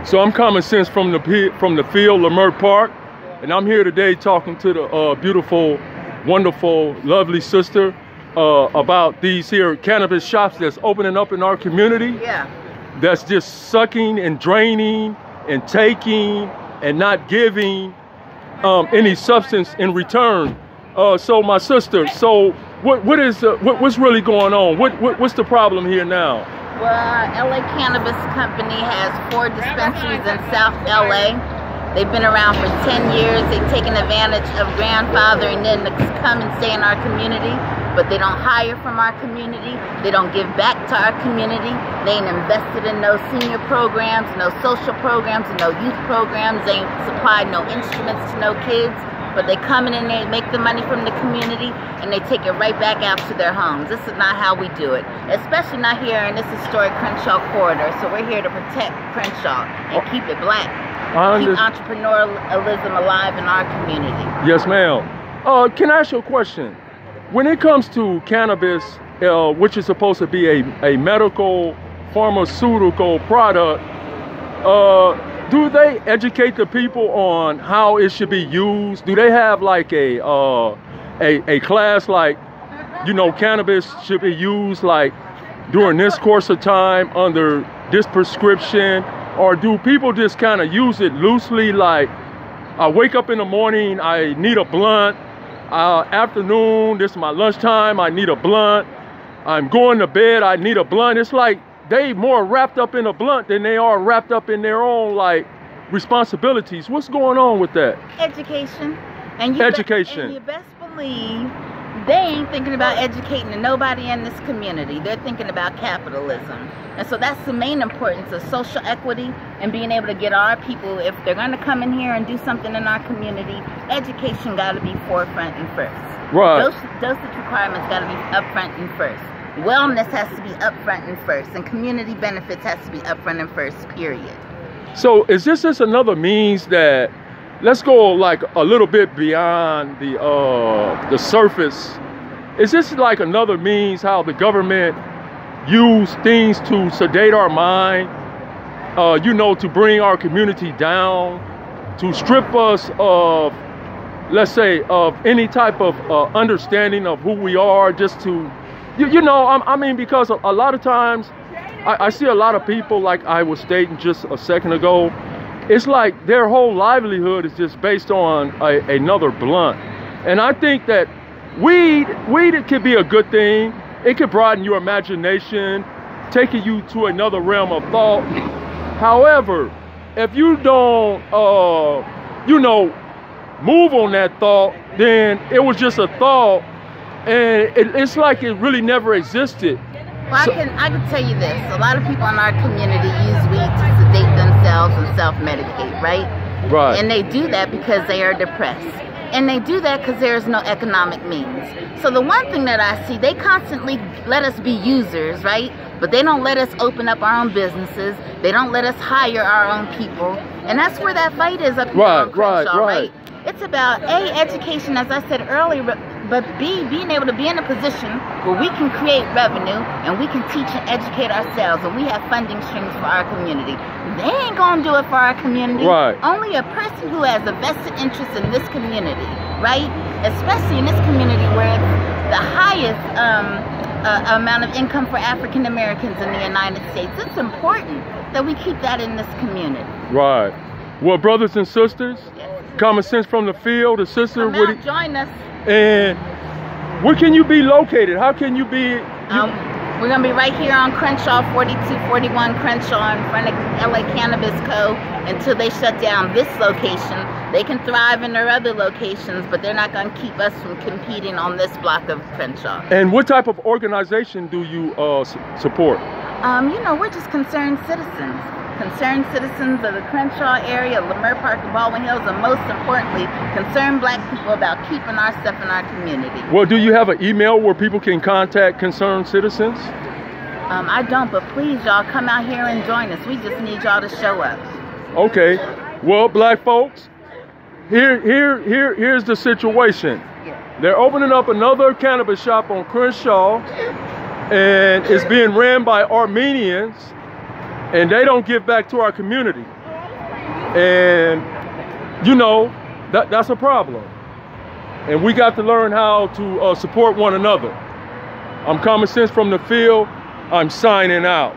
So I'm Common Sense from the field, Leimert Park, and I'm here today talking to the beautiful, wonderful, lovely sister about these here cannabis shops that's opening up in our community. Yeah. That's just sucking and draining and taking and not giving any substance in return. So my sister, so what's really going on? What's the problem here now? Well, LA Cannabis Company has 4 dispensaries in South LA. They've been around for 10 years. They've taken advantage of grandfathering in to come and stay in our community, but they don't hire from our community. They don't give back to our community. They ain't invested in no senior programs, no social programs, no youth programs. They ain't supplied no instruments to no kids. But they come in and they make the money from the community and they take it right back out to their homes. This is not how we do it, especially not here in this historic Crenshaw corridor. So we're here to protect Crenshaw and keep it black. Keep entrepreneurialism alive in our community. Yes, ma'am. Can I ask you a question? When it comes to cannabis, which is supposed to be a medical, pharmaceutical product, do they educate the people on how it should be used? Do they have like a class like, you know, cannabis should be used like during this course of time under this prescription? Or do people just kind of use it loosely, like I wake up in the morning, I need a blunt, afternoon, this is my lunchtime, I need a blunt, I'm going to bed, I need a blunt. It's like they more wrapped up in a blunt than they are wrapped up in their own like responsibilities. What's going on with that? Education. And you best believe they ain't thinking about educating nobody in this community. They're thinking about capitalism. And so that's the main importance of social equity and being able to get our people, if they're going to come in here and do something in our community, education got to be forefront and first. Right. Dosage requirements got to be upfront and first. Wellness has to be upfront and first, and community benefits has to be upfront and first, period. So is this just another means that, let's go like a little bit beyond the surface. Is this like another means how the government use things to sedate our mind, you know, to bring our community down, to strip us of, let's say, of any type of understanding of who we are, just to, you know, I mean, because a lot of times I see a lot of people, like I was stating just a second ago, it's like their whole livelihood is just based on another blunt. And I think that weed it could be a good thing. It could broaden your imagination, taking you to another realm of thought. However, if you don't, you know, move on that thought, then it was just a thought, and it's like it really never existed. Well, I can tell you this. A lot of people in our community use weed to sedate themselves and self-medicate, right? Right. And they do that because they are depressed. And they do that because there is no economic means. So the one thing that I see, they constantly let us be users, right? But they don't let us open up our own businesses. They don't let us hire our own people. And that's where that fight is up here on Crenshaw, right? It's about A, education, as I said earlier, but B, being able to be in a position where we can create revenue and we can teach and educate ourselves, and we have funding streams for our community. They ain't gonna do it for our community. Right. Only a person who has a vested interest in this community, right? Especially in this community where it's the highest amount of income for African Americans in the United States. It's important that we keep that in this community. Right. Well, brothers and sisters, Common Sense from the field, the sister. Come out, join us. And where can you be located? How can you be? We're going to be right here on Crenshaw, 4241 Crenshaw, in front of LA Cannabis Co. until they shut down this location. They can thrive in their other locations, but they're not going to keep us from competing on this block of Crenshaw. And what type of organization do you support? You know, we're just concerned citizens. Concerned citizens of the Crenshaw area, Leimert Park, and Baldwin Hills, and most importantly, concerned black people about keeping our stuff in our community. Well, do you have an email where people can contact concerned citizens? I don't, but please, y'all, come out here and join us. We just need y'all to show up. Okay. Well, black folks, here's the situation. They're opening up another cannabis shop on Crenshaw, and it's being ran by Armenians, and they don't give back to our community. And, you know, that's a problem. And we got to learn how to support one another. I'm Common Sense from the field. I'm signing out.